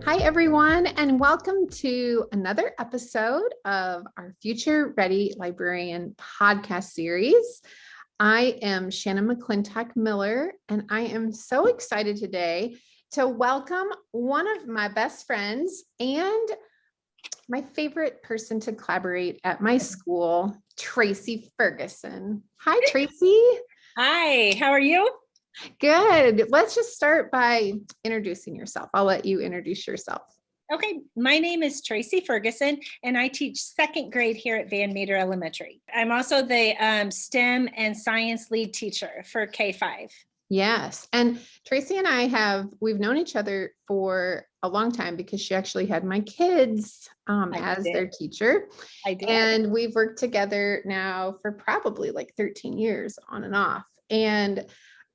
Hi, everyone, and welcome to another episode of our Future Ready Librarian podcast series. I am Shannon McClintock Miller, and I am so excited today to welcome one of my best friends and my favorite person to collaborate at my school, Tracy Ferguson. Hi, Tracy. Hi, how are you? Good. Let's just start by introducing yourself. I'll let you introduce yourself. Okay, my name is Tracy Ferguson, and I teach second grade here at Van Meter Elementary. I'm also the STEM and science lead teacher for K-5. Yes. And Tracy and we've known each other for a long time because she actually had my kids as their teacher. I did. And we've worked together now for probably like 13 years on and off. And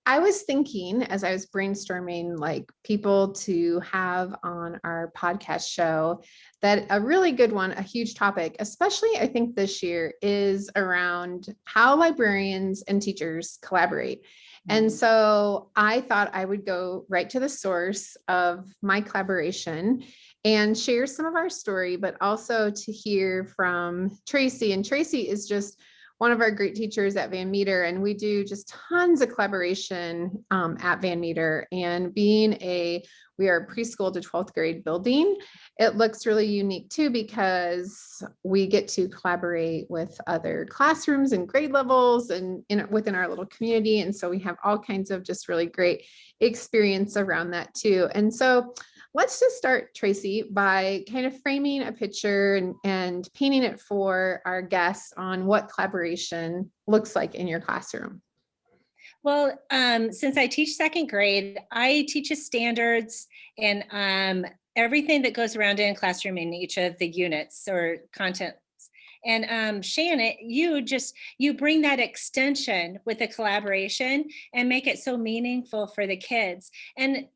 I was thinking as I was brainstorming like people to have on our podcast show that a really good one, a huge topic, especially I think this year, is around how librarians and teachers collaborate. And so I thought I would go right to the source of my collaboration and share some of our story, but also to hear from Tracy. And Tracy is just one of our great teachers at Van Meter, and we do just tons of collaboration at Van Meter. And we are a preschool to 12th grade building, it looks really unique too, because we get to collaborate with other classrooms and grade levels and within our little community. And so we have all kinds of just really great experience around that too. And so let's just start, Tracy, by kind of framing a picture and painting it for our guests on what collaboration looks like in your classroom. Well, since I teach second grade, I teach standards and everything that goes around in a classroom in each of the units or content. And Shannon, you bring that extension with the collaboration and make it so meaningful for the kids. And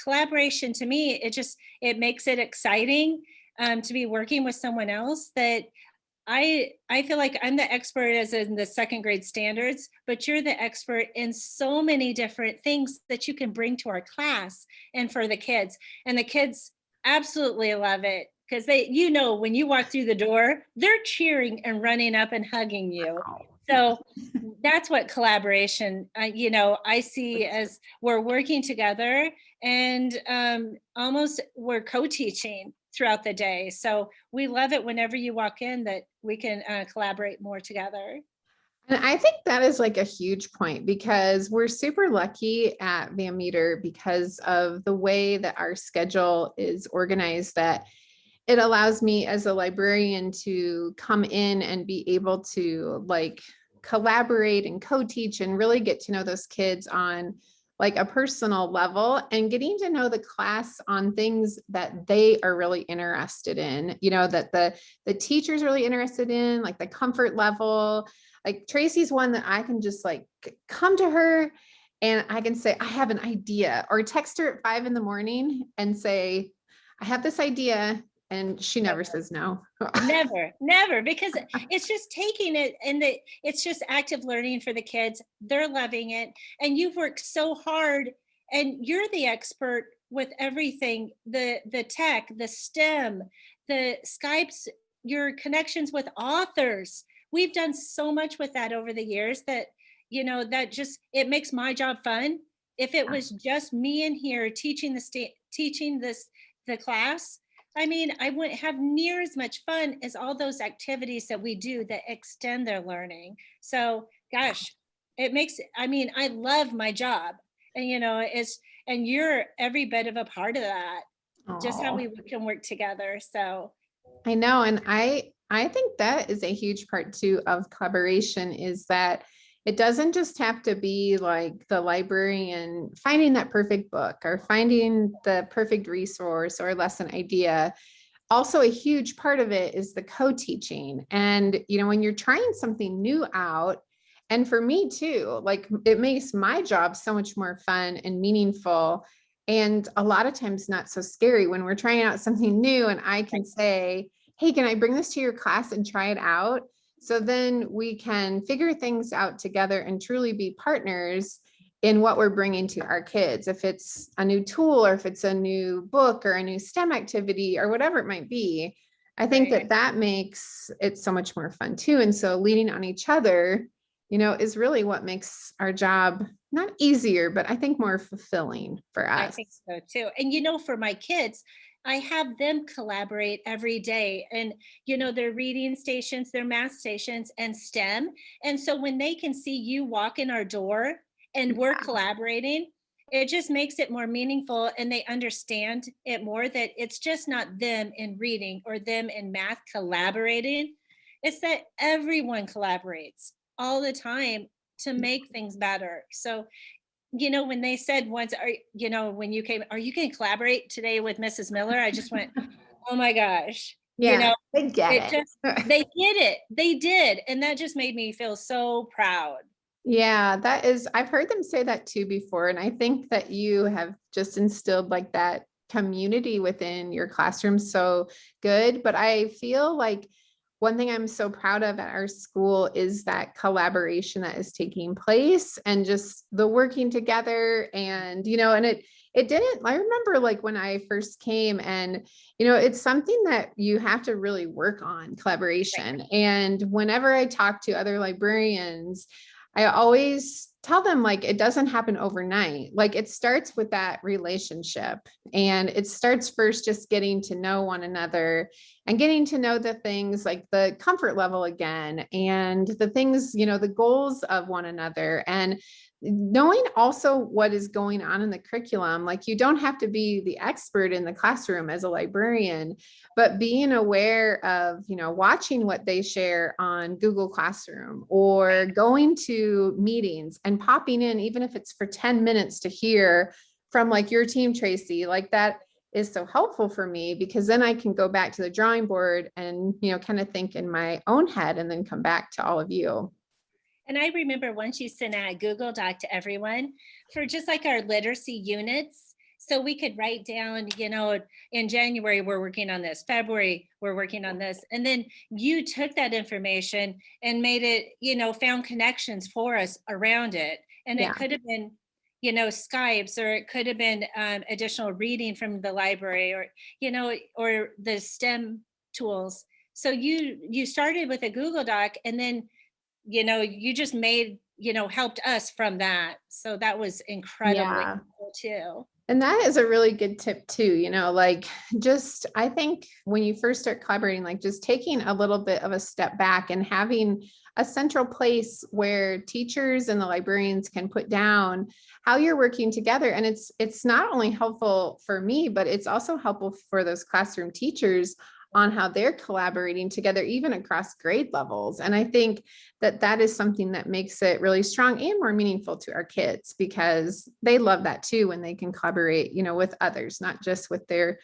collaboration to me, it makes it exciting to be working with someone else that I feel like I'm the expert as in the second grade standards, but you're the expert in so many different things that you can bring to our class and for the kids. And the kids absolutely love it. Because when you walk through the door, they're cheering and running up and hugging you. So that's what collaboration, I see as we're working together and almost we're co-teaching throughout the day. So we love it whenever you walk in that we can collaborate more together. And I think that is like a huge point because we're super lucky at Van Meter because of the way that our schedule is organized, that it allows me as a librarian to come in and be able to like collaborate and co-teach and really get to know those kids on like a personal level and getting to know the class on things that they are really interested in, that the teacher's really interested in, like the comfort level. Like Tracy's one that I can just like come to her and I can say, I have an idea, or text her at 5 a.m. and say, I have this idea. And she never says no. Never, because it's just taking it and it's just active learning for the kids. They're loving it. And you've worked so hard and you're the expert with everything, the tech, the STEM, the Skypes, your connections with authors. We've done so much with that over the years that, it makes my job fun. If it was just me in here teaching the class, I wouldn't have near as much fun as all those activities that we do that extend their learning. So, gosh, I love my job. And, and you're every bit of a part of that, just how we can work together. So I know. And I think that is a huge part too of collaboration, is that it doesn't just have to be like the librarian finding that perfect book or finding the perfect resource or lesson idea. Also, a huge part of it is the co-teaching. And, when you're trying something new out, and for me too, like it makes my job so much more fun and meaningful. And a lot of times not so scary when we're trying out something new and I can say, hey, can I bring this to your class and try it out? So then we can figure things out together and truly be partners in what we're bringing to our kids, if it's a new tool or if it's a new book or a new STEM activity or whatever it might be. I think Right. that makes it so much more fun too. And so leaning on each other, is really what makes our job not easier, but I think more fulfilling for I us. think so too. And for my kids, I have them collaborate every day. And their reading stations, their math stations, and STEM. And so when they can see you walk in our door and we're collaborating, it just makes it more meaningful, and they understand it more, that it's just not them in reading or them in math collaborating. It's that everyone collaborates all the time to make things better. So when they said once, when you came, are you going to collaborate today with Mrs. Miller? I just went, oh my gosh. Yeah, they get it it. just, they get it. They did. And that just made me feel so proud. Yeah, I've heard them say that too before. And I think that you have just instilled like that community within your classroom so good. But I feel like one thing I'm so proud of at our school is that collaboration that is taking place and just the working together. And, and it didn't, I remember like when I first came, and, it's something that you have to really work on, collaboration. And whenever I talk to other librarians, I always tell them like it doesn't happen overnight. Like it starts with that relationship, and it starts first just getting to know one another and getting to know the things like the comfort level again, and the things, the goals of one another, and knowing also what is going on in the curriculum. Like you don't have to be the expert in the classroom as a librarian, but being aware of, watching what they share on Google Classroom, or going to meetings and popping in, even if it's for 10 minutes to hear from like your team, Tracy, like that is so helpful for me, because then I can go back to the drawing board and, kind of think in my own head and then come back to all of you. And I remember once you sent out a Google Doc to everyone for just like our literacy units. So we could write down, in January, we're working on this, February, we're working on this. And then you took that information and made it, found connections for us around it. And it could have been, Skypes, or it could have been additional reading from the library, or, or the STEM tools. So you started with a Google Doc, and then you just made, helped us from that. So that was incredibly cool too. And that is a really good tip too, like just, I think when you first start collaborating, like just taking a little bit of a step back and having a central place where teachers and the librarians can put down how you're working together. And it's not only helpful for me, but it's also helpful for those classroom teachers on how they're collaborating together, even across grade levels. And I think that is something that makes it really strong and more meaningful to our kids, because they love that too, when they can collaborate, with others, not just with their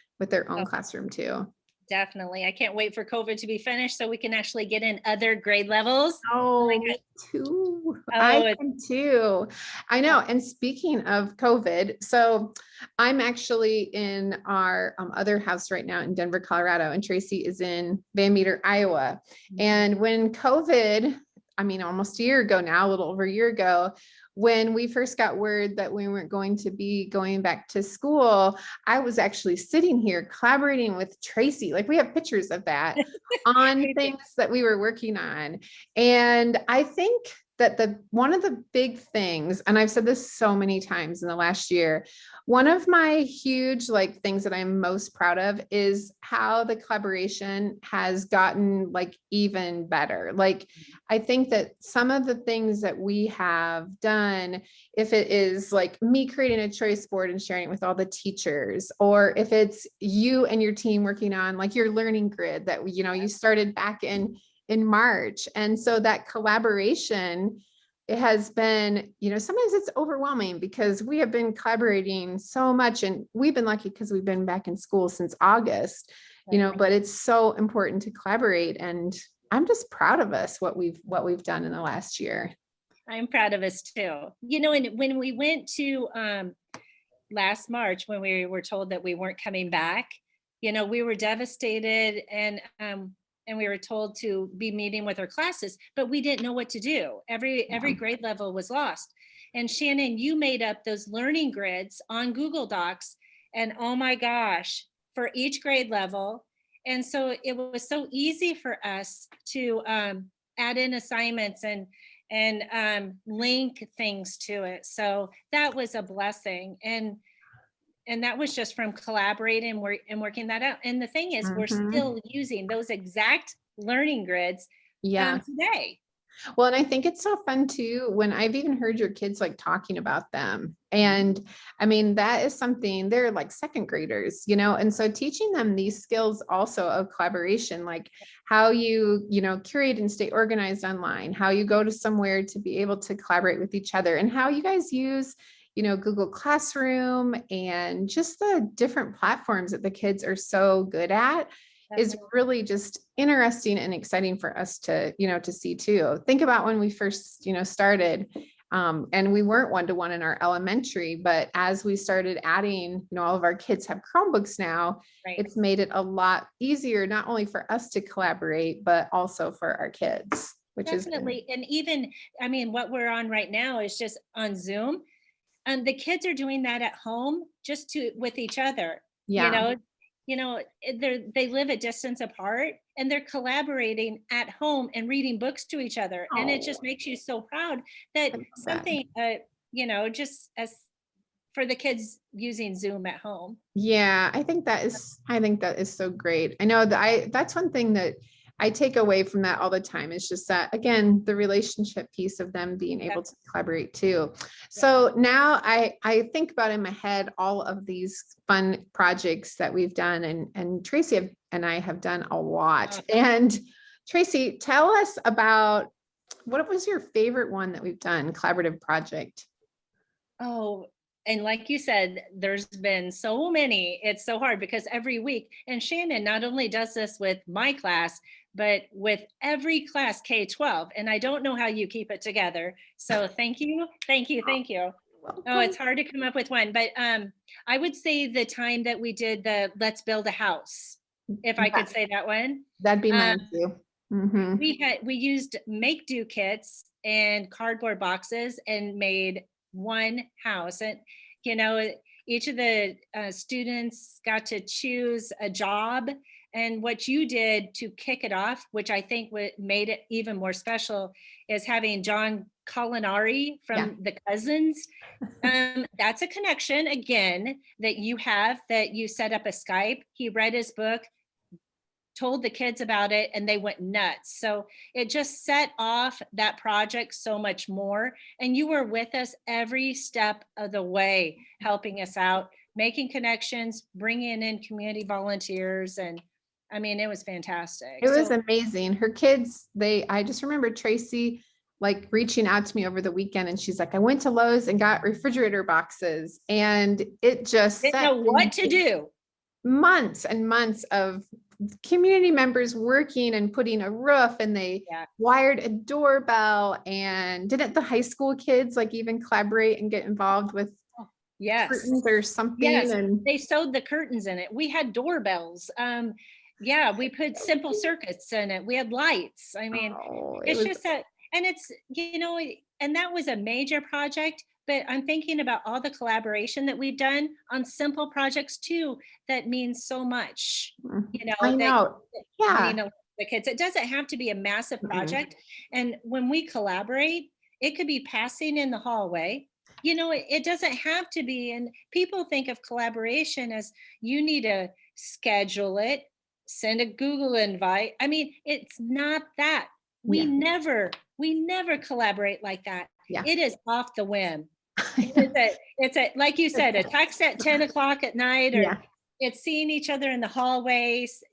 own classroom too. Definitely. I can't wait for COVID to be finished so we can actually get in other grade levels. Oh, me too. I can too. I know. And speaking of COVID, so I'm actually in our other house right now in Denver, Colorado, and Tracy is in Van Meter, Iowa. And when COVID, almost a year ago now, a little over a year ago, when we first got word that we weren't going to be going back to school, I was actually sitting here collaborating with Tracy. Like we have pictures of that on things that we were working on. And I think that one of the big things, and I've said this so many times in the last year, one of my huge like things that I'm most proud of is how the collaboration has gotten like even better. Like I think that some of the things that we have done, if it is like me creating a choice board and sharing it with all the teachers, or if it's you and your team working on like your learning grid that you started back in March. And so that collaboration, it has been, sometimes it's overwhelming because we have been collaborating so much, and we've been lucky because we've been back in school since August, but it's so important to collaborate. And I'm just proud of us, what we've done in the last year. I'm proud of us too. And when we went to last March, when we were told that we weren't coming back, we were devastated, and we were told to be meeting with our classes, but we didn't know what to do. Every grade level was lost. And Shannon, you made up those learning grids on Google Docs, and oh my gosh, for each grade level. And so it was so easy for us to add in assignments and link things to it. So that was a blessing. And that was just from collaborating and working that out. And the thing is, we're still using those exact learning grids today. Well, and I think it's so fun too, when I've even heard your kids like talking about them. And I mean, that is something, they're like second graders, and so teaching them these skills also of collaboration, like how you curate and stay organized online, how you go to somewhere to be able to collaborate with each other, and how you guys use Google Classroom and just the different platforms that the kids are so good at is really just interesting and exciting for us to, to see too. Think about when we first, started, and we weren't one-to-one in our elementary, but as we started adding, all of our kids have Chromebooks now, it's made it a lot easier, not only for us to collaborate, but also for our kids, which Definitely. is. And even, I mean, what we're on right now is just on Zoom. And the kids are doing that at home just with each other. Yeah. They live a distance apart and they're collaborating at home and reading books to each other. And it just makes you so proud that something, just as for the kids using Zoom at home. Yeah, I think that is so great. I know that that's one thing that I take away from that all the time. Is just that, again, the relationship piece of them being able to collaborate too. So now I think about in my head all of these fun projects that we've done, and Tracy and I have done a lot. And Tracy, tell us about, what was your favorite one that we've done, collaborative project? Oh, and like you said, there's been so many. It's so hard because every week, and Shannon not only does this with my class, but with every class K-12. And I don't know how you keep it together. So thank you. Oh, it's hard to come up with one, but I would say the time that we did the Let's Build a House, if I could say that one. That'd be mine too. We used make-do kits and cardboard boxes and made one house. And each of the students got to choose a job, and what you did to kick it off, which I think made it even more special, is having John Culinary from the Cousins. That's a connection again that you have, that you set up a Skype. He read his book, told the kids about it, and they went nuts. So it just set off that project so much more. And you were with us every step of the way, helping us out, making connections, bringing in community volunteers. And I mean, it was fantastic. It was amazing. Her kids, I just remember Tracy like reaching out to me over the weekend, and she's like, I went to Lowe's and got refrigerator boxes, and it just didn't know what to do. Months and months of community members working and putting a roof, and they wired a doorbell. And didn't the high school kids like even collaborate and get involved with curtains or something? And they sewed the curtains in it. We had doorbells. We put simple circuits in it. We had lights. I mean, it's just that, and it's, and that was a major project. But I'm thinking about all the collaboration that we've done on simple projects too, that means so much, I know. The kids, it doesn't have to be a massive project. And when we collaborate, it could be passing in the hallway. It doesn't have to be, and people think of collaboration as you need to schedule it, send a Google invite. I mean, it's not that. We never collaborate like that. It is off the whim. It's a like you said, a text at 10 o'clock at night, or it's seeing each other in the hallways,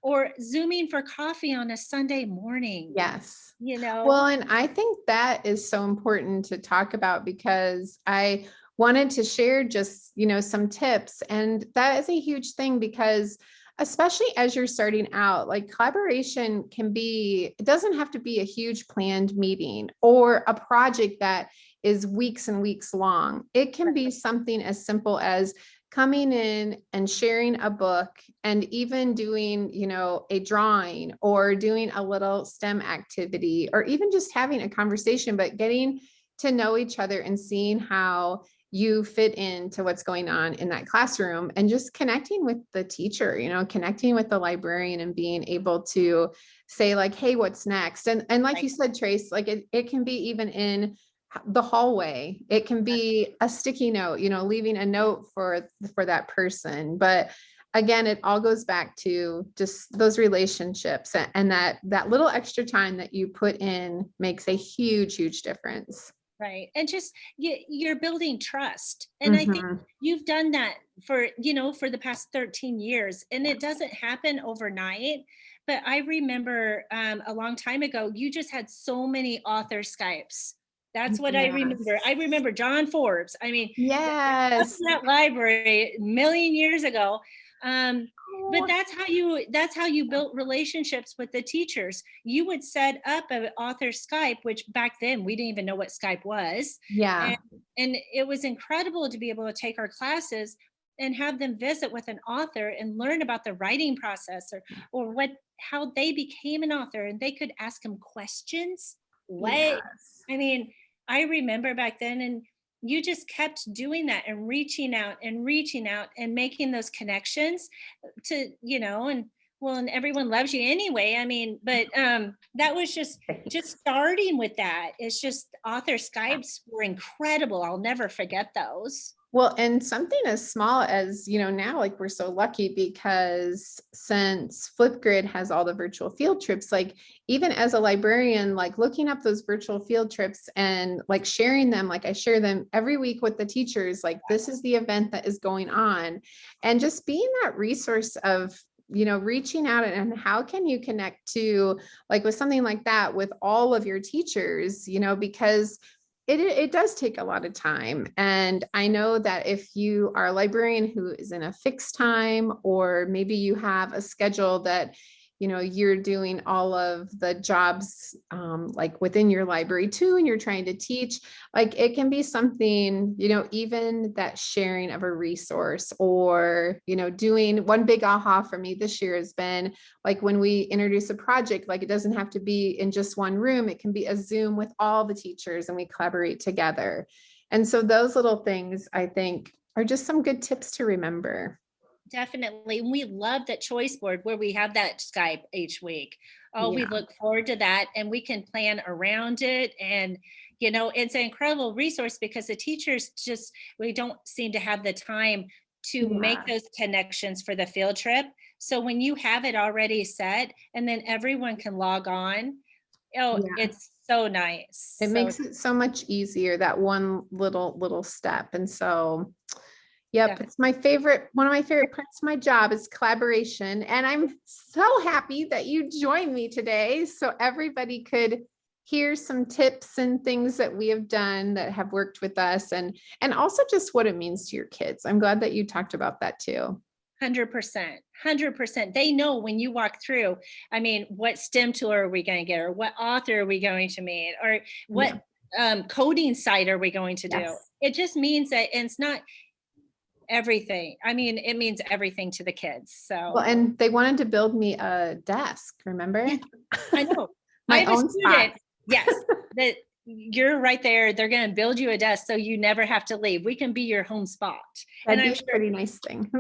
or Zooming for coffee on a Sunday morning. Yes. Well, and I think that is so important to talk about, because I wanted to share just, some tips. And that is a huge thing, because especially as you're starting out, like collaboration it doesn't have to be a huge planned meeting or a project that is weeks and weeks long. It can be something as simple as coming in and sharing a book, and even doing, a drawing, or doing a little STEM activity, or even just having a conversation, but getting to know each other and seeing how you fit into what's going on in that classroom, and just connecting with the teacher, connecting with the librarian, and being able to say like, hey, what's next? And like you said, Trace, like it can be even in the hallway. It can be a sticky note, leaving a note for that person. But again, it all goes back to just those relationships, and that little extra time that you put in makes a huge difference. Right. And just you're building trust. And I think you've done that for the past 13 years, and it doesn't happen overnight. But I remember a long time ago, you just had so many author Skypes. That's what I remember. I remember John Forbes. I mean, yes, that library a million years ago. But that's how you built relationships with the teachers. You would set up an author Skype, which back then we didn't even know what Skype was. Yeah. And it was incredible to be able to take our classes and have them visit with an author and learn about the writing process, or how they became an author, and they could ask them questions. Yes. I mean, I remember back then, and you just kept doing that and reaching out and making those connections to, and everyone loves you anyway. I mean, but that was just starting with that. It's just author Skypes were incredible. I'll never forget those. Well, and something as small as, now, like, we're so lucky because since Flipgrid has all the virtual field trips, like, even as a librarian, like, looking up those virtual field trips and like sharing them, like I share them every week with the teachers, like, this is the event that is going on, and just being that resource of, reaching out, and how can you connect to, like, with something like that with all of your teachers, because it does take a lot of time. And I know that if you are a librarian who is in a fixed time, or maybe you have a schedule that, you're doing all of the jobs like within your library too, and you're trying to teach, like, it can be something, even that sharing of a resource, or, doing one big aha for me this year has been like, when we introduce a project, like, it doesn't have to be in just one room. It can be a Zoom with all the teachers, and we collaborate together. And so those little things, I think, are just some good tips to remember. Definitely. We love that choice board where we have that Skype each week. Oh, we look forward to that, and we can plan around it. And, it's an incredible resource because the teachers we don't seem to have the time to make those connections for the field trip. So when you have it already set, and then everyone can log on, it's so nice. It makes it so much easier, that one little step. And so, yep, it's one of my favorite parts of my job is collaboration. And I'm so happy that you joined me today, so everybody could hear some tips and things that we have done that have worked with us, and also just what it means to your kids. I'm glad that you talked about that too. 100%. They know when you walk through, I mean, what STEM tool are we going to get, or what author are we going to meet, or what coding site are we going to do? It just means that, and it's not everything. I mean, it means everything to the kids. So, well, and they wanted to build me a desk, remember? Yeah, I know. My own spot. Yes, that you're right there. They're going to build you a desk so you never have to leave. We can be your home spot. That'd be a pretty nice thing.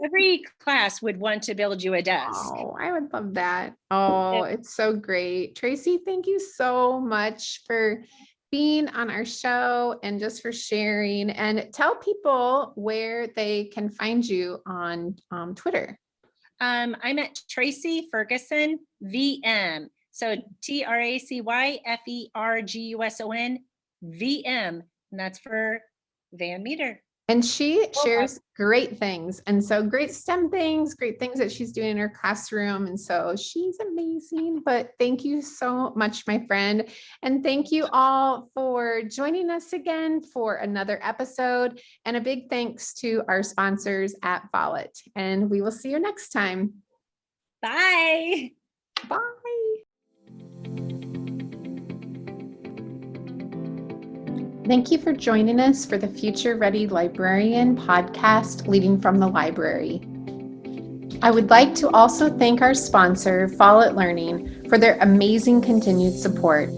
Every class would want to build you a desk. Oh, I would love that. Oh, it's so great. Tracy, thank you so much for being on our show, and just for sharing, and tell people where they can find you on Twitter. I'm at Tracy Ferguson VM. So TracyFerguson VM, and that's for Van Meter. And she shares great things, and so great STEM things, great things that she's doing in her classroom. And so she's amazing. But thank you so much, my friend. And thank you all for joining us again for another episode. And a big thanks to our sponsors at Follett. And we will see you next time. Bye. Bye. Thank you for joining us for the Future Ready Librarian podcast, Leading from the Library. I would like to also thank our sponsor, Follett Learning, for their amazing continued support.